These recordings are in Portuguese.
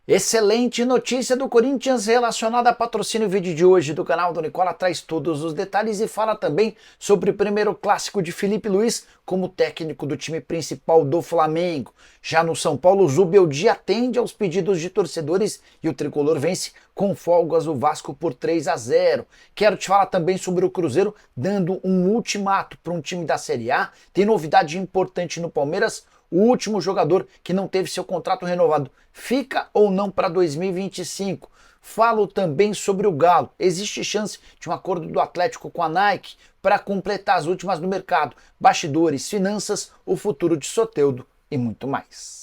Excelente notícia do Corinthians relacionada a patrocínio. O vídeo de hoje do canal do Nicola traz todos os detalhes e fala também sobre o primeiro clássico de Felipe Luiz como técnico do time principal do Flamengo. Já no São Paulo, o Zubeldia atende aos pedidos de torcedores e o tricolor vence com folgas o Vasco por 3-0. Quero te falar também sobre o Cruzeiro dando um ultimato para um time da Série A. Tem novidade importante no Palmeiras. O último jogador que não teve seu contrato renovado fica ou não para 2025? Falo também sobre o Galo. Existe chance de um acordo do Atlético com a Nike para completar as últimas no mercado, bastidores, finanças, o futuro de Soteldo e muito mais.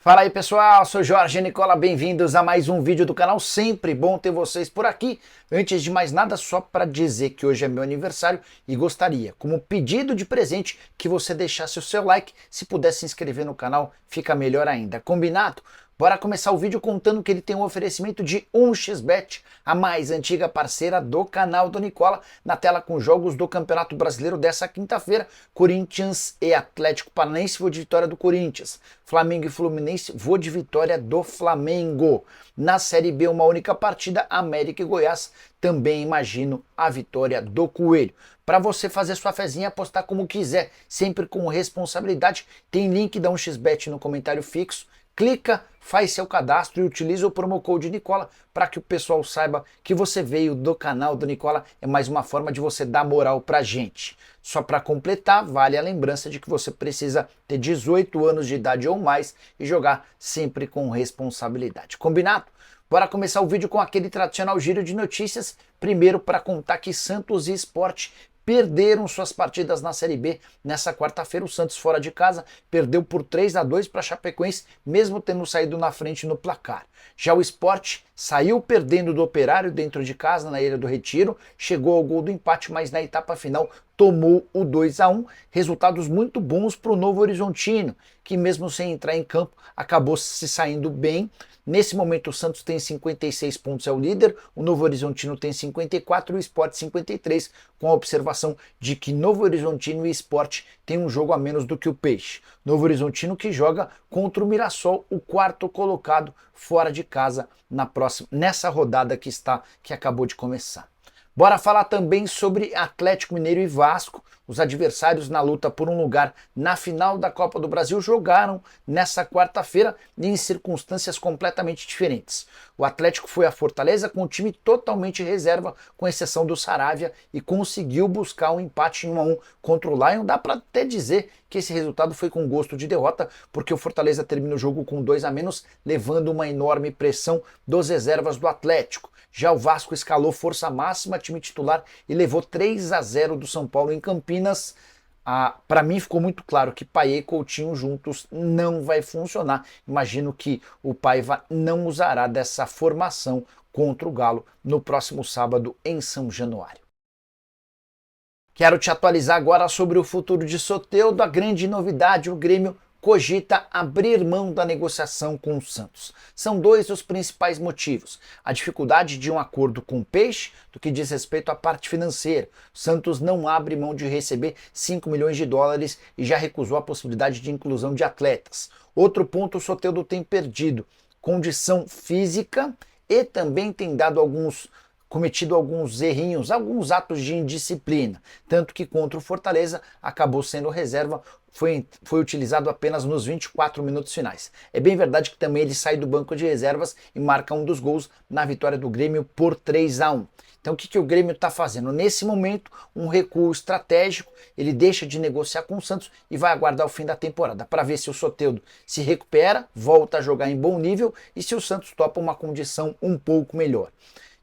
Fala aí pessoal, sou Jorge Nicola, bem-vindos a mais um vídeo do canal, sempre bom ter vocês por aqui. Antes de mais nada, só para dizer que hoje é meu aniversário e gostaria, como pedido de presente, que você deixasse o seu like, se puder se inscrever no canal, fica melhor ainda, combinado? Bora começar o vídeo contando que ele tem um oferecimento de 1xBet, a mais antiga parceira do canal do Nicola, na tela com jogos do Campeonato Brasileiro dessa quinta-feira, Corinthians e Atlético Paranaense, vou de vitória do Corinthians, Flamengo e Fluminense, vou de vitória do Flamengo. Na Série B, uma única partida, América e Goiás, também imagino a vitória do Coelho. Para você fazer sua fezinha, apostar como quiser, sempre com responsabilidade, tem link da 1xBet no comentário fixo. Clica, faz seu cadastro e utiliza o promo code Nicola para que o pessoal saiba que você veio do canal do Nicola. É mais uma forma de você dar moral pra gente. Só para completar, vale a lembrança de que você precisa ter 18 anos de idade ou mais e jogar sempre com responsabilidade. Combinado? Bora começar o vídeo com aquele tradicional giro de notícias. Primeiro, para contar que Santos e Sport perderam suas partidas na Série B nessa quarta-feira. O Santos, fora de casa, perdeu por 3-2 para Chapecoense, mesmo tendo saído na frente no placar. Já o Sport saiu perdendo do Operário dentro de casa, na Ilha do Retiro, chegou ao gol do empate, mas na etapa final tomou o 2-1. Resultados muito bons para o Novo Horizontino, que mesmo sem entrar em campo, acabou se saindo bem. Nesse momento o Santos tem 56 pontos, é o líder, o Novo Horizontino tem 54 e o Sport 53, com a observação de que Novo Horizontino e Sport têm um jogo a menos do que o Peixe. Novo Horizontino que joga contra o Mirassol, o quarto colocado fora de casa nessa rodada que acabou de começar. Bora falar também sobre Atlético Mineiro e Vasco. Os adversários na luta por um lugar na final da Copa do Brasil jogaram nessa quarta-feira em circunstâncias completamente diferentes. O Atlético foi a Fortaleza com o time totalmente reserva, com exceção do Saravia, e conseguiu buscar um empate em 1-1 contra o Lion. Dá para até dizer que esse resultado foi com gosto de derrota, porque o Fortaleza termina o jogo com 2 a menos, levando uma enorme pressão dos reservas do Atlético. Já o Vasco escalou força máxima, time titular, e levou 3-0 do São Paulo em Campinas. Para mim ficou muito claro que Payet e Coutinho juntos não vai funcionar. Imagino que o Paiva não usará dessa formação contra o Galo no próximo sábado em São Januário. Quero te atualizar agora sobre o futuro de Soteldo. A grande novidade: o Grêmio cogita abrir mão da negociação com o Santos. São dois os principais motivos: a dificuldade de um acordo com o Peixe, do que diz respeito à parte financeira. O Santos não abre mão de receber 5 milhões de dólares e já recusou a possibilidade de inclusão de atletas. Outro ponto: o Soteldo tem perdido condição física e também tem cometido alguns errinhos, alguns atos de indisciplina, tanto que contra o Fortaleza acabou sendo reserva, foi utilizado apenas nos 24 minutos finais. É bem verdade que também ele sai do banco de reservas e marca um dos gols na vitória do Grêmio por 3-1. Então o que o Grêmio está fazendo? Nesse momento, um recuo estratégico, ele deixa de negociar com o Santos e vai aguardar o fim da temporada para ver se o Soteldo se recupera, volta a jogar em bom nível e se o Santos topa uma condição um pouco melhor.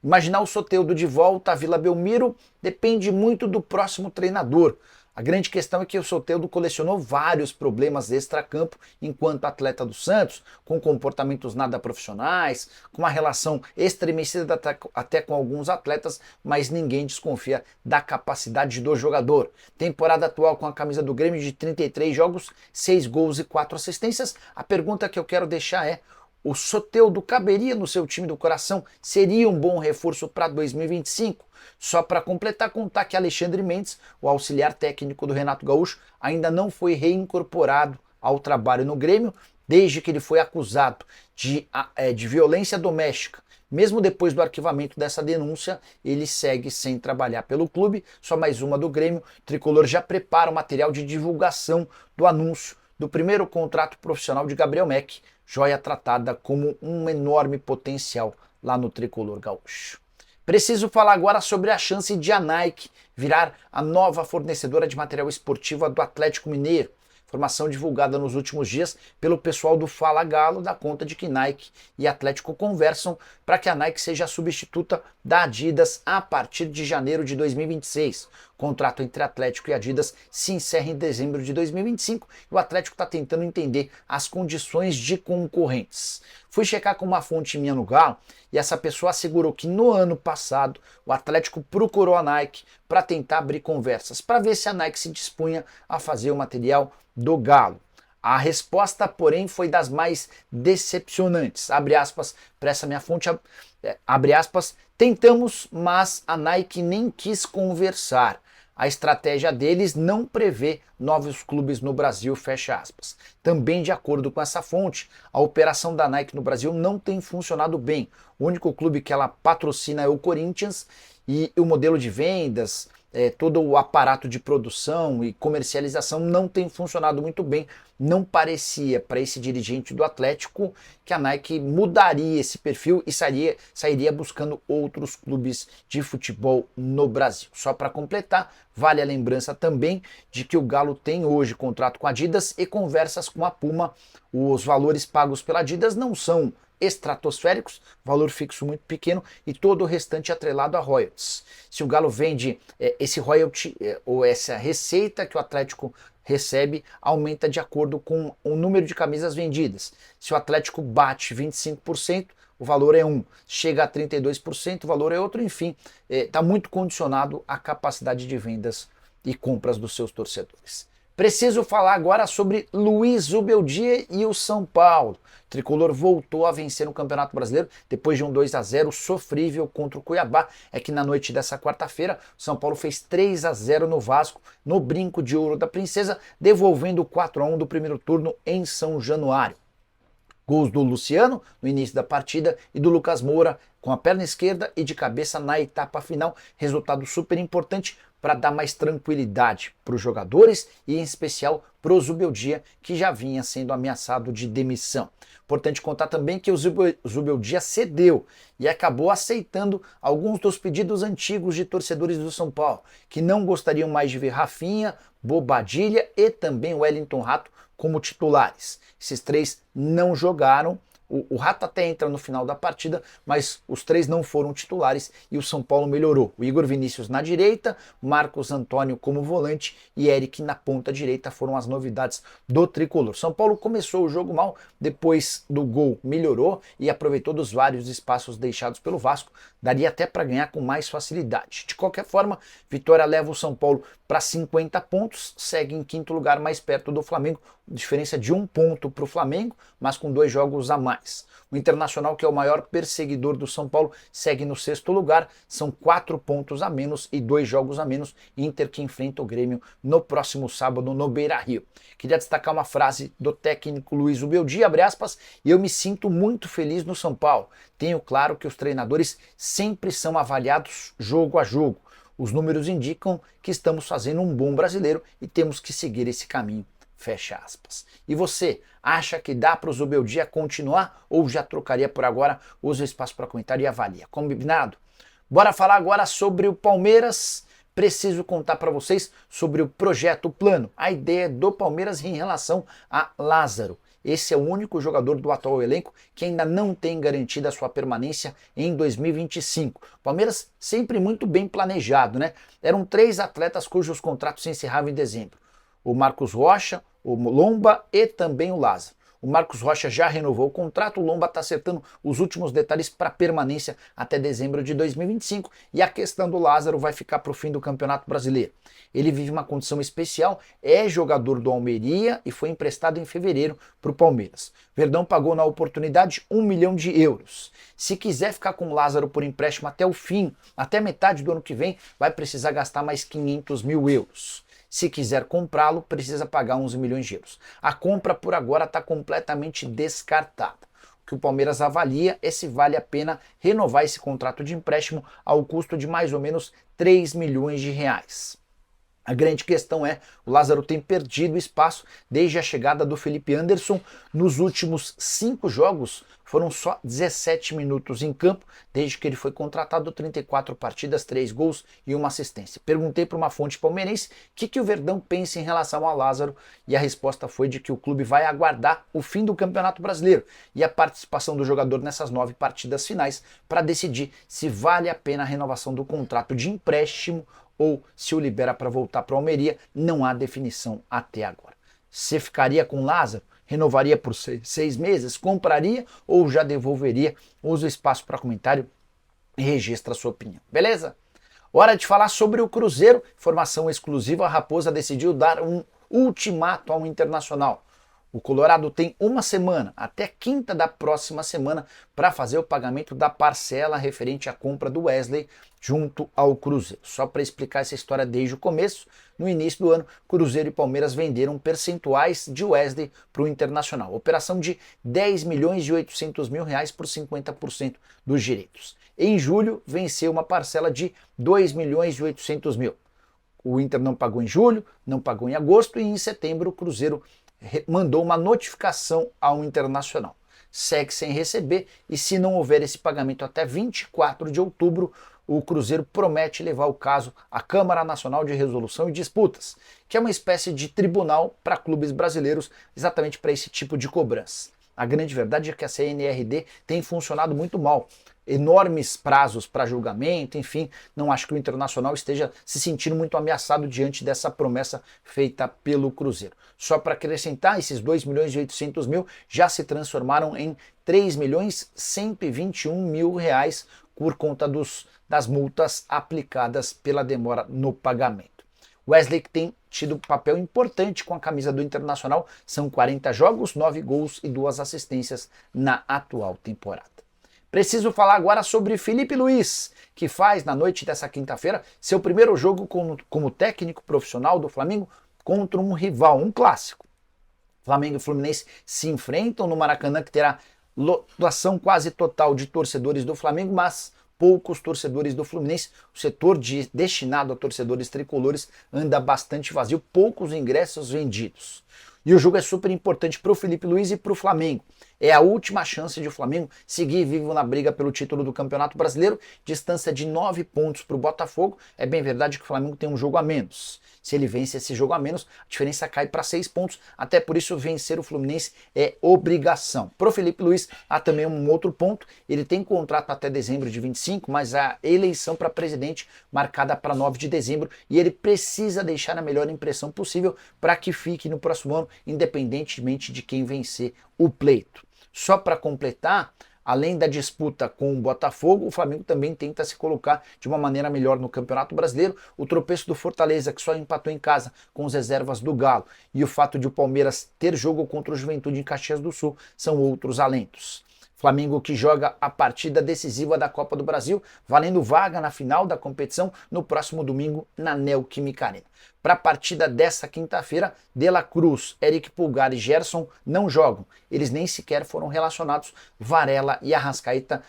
Imaginar o Soteldo de volta à Vila Belmiro depende muito do próximo treinador. A grande questão é que o Soteldo colecionou vários problemas extracampo enquanto atleta do Santos, com comportamentos nada profissionais, com uma relação estremecida até com alguns atletas, mas ninguém desconfia da capacidade do jogador. Temporada atual com a camisa do Grêmio de 33 jogos, 6 gols e 4 assistências. A pergunta que eu quero deixar é: o Soteldo caberia no seu time do coração? Seria um bom reforço para 2025? Só para completar, contar que Alexandre Mendes, o auxiliar técnico do Renato Gaúcho, ainda não foi reincorporado ao trabalho no Grêmio, desde que ele foi acusado de violência doméstica. Mesmo depois do arquivamento dessa denúncia, ele segue sem trabalhar pelo clube. Só mais uma do Grêmio. O Tricolor já prepara o material de divulgação do anúncio do primeiro contrato profissional de Gabriel Meck, joia tratada como um enorme potencial lá no Tricolor gaúcho. Preciso falar agora sobre a chance de a Nike virar a nova fornecedora de material esportivo do Atlético Mineiro. Informação divulgada nos últimos dias pelo pessoal do Fala Galo dá conta de que Nike e Atlético conversam para que a Nike seja a substituta da Adidas a partir de janeiro de 2026. O contrato entre Atlético e Adidas se encerra em dezembro de 2025 e o Atlético está tentando entender as condições de concorrentes. Fui checar com uma fonte minha no Galo e essa pessoa assegurou que no ano passado o Atlético procurou a Nike para tentar abrir conversas, para ver se a Nike se dispunha a fazer o material do Galo. A resposta, porém, foi das mais decepcionantes. Abre aspas para essa minha fonte, abre aspas, tentamos, mas a Nike nem quis conversar. A estratégia deles não prevê novos clubes no Brasil, fecha aspas. Também de acordo com essa fonte, a operação da Nike no Brasil não tem funcionado bem. O único clube que ela patrocina é o Corinthians e o modelo de vendas, todo o aparato de produção e comercialização não tem funcionado muito bem. Não parecia para esse dirigente do Atlético que a Nike mudaria esse perfil e sairia buscando outros clubes de futebol no Brasil. Só para completar, vale a lembrança também de que o Galo tem hoje contrato com a Adidas e conversas com a Puma. Os valores pagos pela Adidas não são estratosféricos, valor fixo muito pequeno e todo o restante atrelado a royalties. Se o Galo vende esse royalty ou essa receita que o Atlético recebe, aumenta de acordo com o número de camisas vendidas. Se o Atlético bate 25%, o valor é 1. Chega a 32%, o valor é outro. Enfim, está muito condicionado à capacidade de vendas e compras dos seus torcedores. Preciso falar agora sobre Luiz Zubeldia e o São Paulo. O Tricolor voltou a vencer no Campeonato Brasileiro depois de um 2-0 sofrível contra o Cuiabá. É que na noite dessa quarta-feira, o São Paulo fez 3-0 no Vasco, no brinco de ouro da princesa, devolvendo o 4-1 do primeiro turno em São Januário. Gols do Luciano no início da partida e do Lucas Moura com a perna esquerda e de cabeça na etapa final. Resultado super importante para dar mais tranquilidade para os jogadores e em especial para o Zubeldia, que já vinha sendo ameaçado de demissão. Importante contar também que o Zubeldia cedeu e acabou aceitando alguns dos pedidos antigos de torcedores do São Paulo, que não gostariam mais de ver Rafinha, Bobadilha e também o Wellington Rato como titulares. Esses três não jogaram. O Rato até entra no final da partida, mas os três não foram titulares e o São Paulo melhorou. O Igor Vinícius na direita, Marcos Antônio como volante e Eric na ponta direita foram as novidades do Tricolor. São Paulo começou o jogo mal, depois do gol melhorou e aproveitou dos vários espaços deixados pelo Vasco. Daria até para ganhar com mais facilidade. De qualquer forma, vitória leva o São Paulo para 50 pontos, segue em quinto lugar mais perto do Flamengo, diferença de 1 ponto para o Flamengo, mas com 2 jogos a mais. O Internacional, que é o maior perseguidor do São Paulo, segue no 6º lugar, são 4 pontos a menos e 2 jogos a menos. Inter que enfrenta o Grêmio no próximo sábado no Beira-Rio. Queria destacar uma frase do técnico Luiz Zubeldia, abre aspas, eu me sinto muito feliz no São Paulo. Tenho claro que os treinadores sempre são avaliados jogo a jogo. Os números indicam que estamos fazendo um bom brasileiro e temos que seguir esse caminho. Fecha aspas. E você, acha que dá para o Zubeldia continuar ou já trocaria por agora? Usa o espaço para comentário e avalia. Combinado? Bora falar agora sobre o Palmeiras. Preciso contar para vocês sobre o projeto plano, a ideia do Palmeiras em relação a Lázaro. Esse é o único jogador do atual elenco que ainda não tem garantida a sua permanência em 2025. Palmeiras sempre muito bem planejado, né? Eram 3 atletas cujos contratos se encerravam em dezembro. O Marcos Rocha, o Lomba e também o Lázaro. O Marcos Rocha já renovou o contrato, o Lomba está acertando os últimos detalhes para permanência até dezembro de 2025 e a questão do Lázaro vai ficar para o fim do Campeonato Brasileiro. Ele vive uma condição especial, é jogador do Almeria e foi emprestado em fevereiro para o Palmeiras. Verdão pagou na oportunidade 1 milhão de euros. Se quiser ficar com o Lázaro por empréstimo até o fim, até metade do ano que vem, vai precisar gastar mais 500 mil euros. Se quiser comprá-lo, precisa pagar 11 milhões de euros. A compra por agora está completamente descartada. O que o Palmeiras avalia é se vale a pena renovar esse contrato de empréstimo ao custo de mais ou menos 3 milhões de reais. A grande questão é, o Lázaro tem perdido espaço desde a chegada do Felipe Anderson. Nos últimos 5 jogos, foram só 17 minutos em campo, desde que ele foi contratado, 34 partidas, 3 gols e 1 assistência. Perguntei para uma fonte palmeirense o que o Verdão pensa em relação ao Lázaro, e a resposta foi de que o clube vai aguardar o fim do Campeonato Brasileiro e a participação do jogador nessas 9 partidas finais para decidir se vale a pena a renovação do contrato de empréstimo ou se o libera para voltar para o Almeria. Não há definição até agora. Você ficaria com o Lázaro? Renovaria por 6 meses? Compraria ou já devolveria? Usa o espaço para comentário e registra a sua opinião. Beleza? Hora de falar sobre o Cruzeiro. Informação exclusiva, a Raposa decidiu dar um ultimato ao Internacional. O Colorado tem uma semana, até quinta da próxima semana, para fazer o pagamento da parcela referente à compra do Wesley junto ao Cruzeiro. Só para explicar essa história desde o começo, no início do ano, Cruzeiro e Palmeiras venderam percentuais de Wesley para o Internacional. Operação de 10 milhões e 800 mil reais por 50% dos direitos. Em julho, venceu uma parcela de 2 milhões e 800 mil. O Inter não pagou em julho, não pagou em agosto e em setembro o Cruzeiro mandou uma notificação ao Internacional. Segue sem receber e se não houver esse pagamento até 24 de outubro, o Cruzeiro promete levar o caso à Câmara Nacional de Resolução e Disputas, que é uma espécie de tribunal para clubes brasileiros, exatamente para esse tipo de cobrança. A grande verdade é que a CNRD tem funcionado muito mal. Enormes prazos para julgamento, enfim, não acho que o Internacional esteja se sentindo muito ameaçado diante dessa promessa feita pelo Cruzeiro. Só para acrescentar, esses 2 milhões e 800 mil já se transformaram em 3 milhões e 121 mil reais por conta das multas aplicadas pela demora no pagamento. Wesley que tem tido papel importante com a camisa do Internacional, são 40 jogos, 9 gols e 2 assistências na atual temporada. Preciso falar agora sobre Felipe Luiz, que faz na noite dessa quinta-feira seu primeiro jogo como técnico profissional do Flamengo contra um rival, um clássico. Flamengo e Fluminense se enfrentam no Maracanã, que terá lotação quase total de torcedores do Flamengo, mas poucos torcedores do Fluminense. O setor destinado a torcedores tricolores anda bastante vazio, poucos ingressos vendidos. E o jogo é super importante para o Felipe Luiz e para o Flamengo. É a última chance de o Flamengo seguir vivo na briga pelo título do Campeonato Brasileiro, distância de 9 pontos para o Botafogo. É bem verdade que o Flamengo tem um jogo a menos. Se ele vence esse jogo a menos, a diferença cai para 6 pontos, até por isso vencer o Fluminense é obrigação. Para o Felipe Luiz, há também um outro ponto, ele tem contrato até dezembro de 25, mas a eleição para presidente marcada para 9 de dezembro e ele precisa deixar a melhor impressão possível para que fique no próximo ano, independentemente de quem vencer o pleito. Só para completar, além da disputa com o Botafogo, o Flamengo também tenta se colocar de uma maneira melhor no Campeonato Brasileiro. O tropeço do Fortaleza, que só empatou em casa com as reservas do Galo, e o fato de o Palmeiras ter jogo contra o Juventude em Caxias do Sul são outros alentos. Flamengo que joga a partida decisiva da Copa do Brasil, valendo vaga na final da competição no próximo domingo na Neoquímica Arena. Para a partida dessa quinta-feira, De La Cruz, Eric Pulgar e Gerson não jogam. Eles nem sequer foram relacionados. Varela e Arrascaeta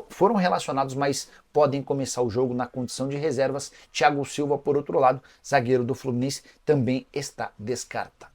foram relacionados, mas podem começar o jogo na condição de reservas. Thiago Silva, por outro lado, zagueiro do Fluminense, também está descartado.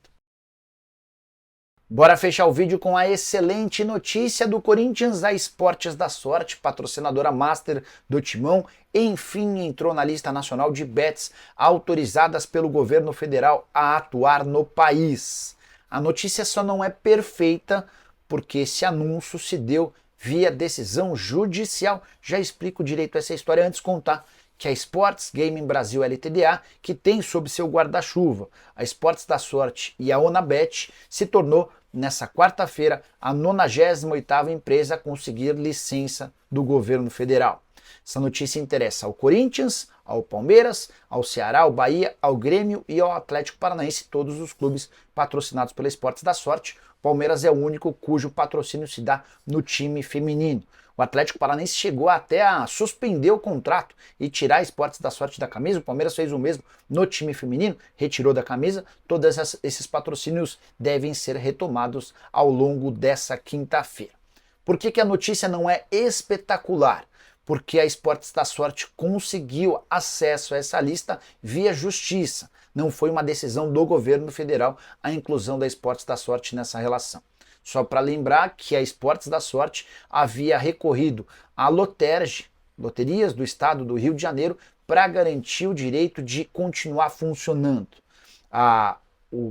Bora fechar o vídeo com a excelente notícia do Corinthians. A Esportes da Sorte, patrocinadora master do Timão, enfim entrou na lista nacional de bets autorizadas pelo governo federal a atuar no país. A notícia só não é perfeita porque esse anúncio se deu via decisão judicial. Já explico direito essa história antes de contar que é a Sports Gaming Brasil LTDA, que tem sob seu guarda-chuva a Esportes da Sorte e a Onabet, se tornou nessa quarta-feira a 98ª empresa a conseguir licença do governo federal. Essa notícia interessa ao Corinthians, ao Palmeiras, ao Ceará, ao Bahia, ao Grêmio e ao Atlético Paranaense, todos os clubes patrocinados pela Esportes da Sorte. O Palmeiras é o único cujo patrocínio se dá no time feminino. O Atlético Paranaense chegou até a suspender o contrato e tirar a Esportes da Sorte da camisa. O Palmeiras fez o mesmo no time feminino, retirou da camisa. Todos esses patrocínios devem ser retomados ao longo dessa quinta-feira. Por que a notícia não é espetacular? Porque a Esportes da Sorte conseguiu acesso a essa lista via justiça. Não foi uma decisão do governo federal a inclusão da Esportes da Sorte nessa relação. Só para lembrar que a Esportes da Sorte havia recorrido à Loterge, Loterias do Estado do Rio de Janeiro, para garantir o direito de continuar funcionando.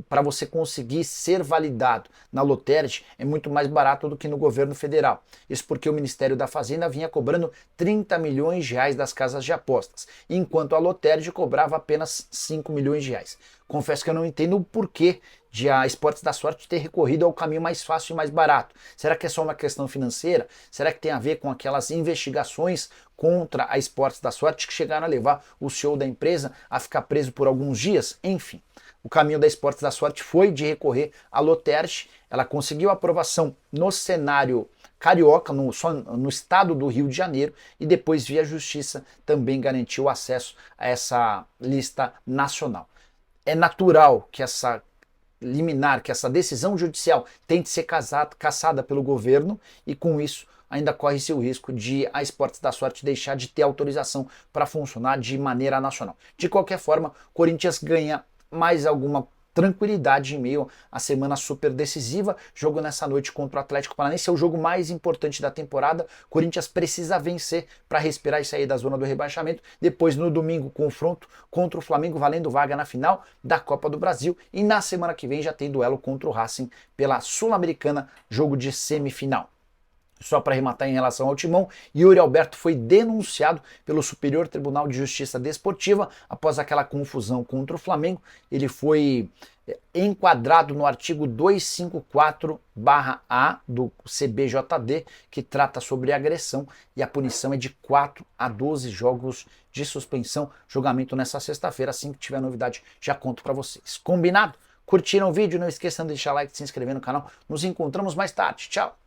Para você conseguir ser validado na Loterge é muito mais barato do que no governo federal. Isso porque o Ministério da Fazenda vinha cobrando 30 milhões de reais das casas de apostas, enquanto a Loterge cobrava apenas 5 milhões de reais. Confesso que eu não entendo o porquê de a Esportes da Sorte ter recorrido ao caminho mais fácil e mais barato. Será que é só uma questão financeira? Será que tem a ver com aquelas investigações contra a Esportes da Sorte que chegaram a levar o CEO da empresa a ficar preso por alguns dias? Enfim. O caminho da Esportes da Sorte foi de recorrer à Loterge. Ela conseguiu aprovação no cenário carioca, no estado do Rio de Janeiro, e depois, via justiça, também garantiu acesso a essa lista nacional. É natural que essa liminar, que essa decisão judicial tenha de ser cassada pelo governo, e com isso ainda corre-se o risco de a Esportes da Sorte deixar de ter autorização para funcionar de maneira nacional. De qualquer forma, Corinthians ganha mais alguma tranquilidade em meio à semana super decisiva. Jogo nessa noite contra o Atlético Paranaense é o jogo mais importante da temporada. Corinthians precisa vencer para respirar e sair da zona do rebaixamento. Depois, no domingo, confronto contra o Flamengo, valendo vaga na final da Copa do Brasil. E na semana que vem já tem duelo contra o Racing pela Sul-Americana, jogo de semifinal. Só para arrematar em relação ao Timão, Yuri Alberto foi denunciado pelo Superior Tribunal de Justiça Desportiva após aquela confusão contra o Flamengo. Ele foi enquadrado no artigo 254-A do CBJD, que trata sobre agressão, e a punição é de 4 a 12 jogos de suspensão. Julgamento nessa sexta-feira. Assim que tiver novidade, já conto para vocês. Combinado? Curtiram o vídeo? Não esqueçam de deixar like e se inscrever no canal. Nos encontramos mais tarde. Tchau!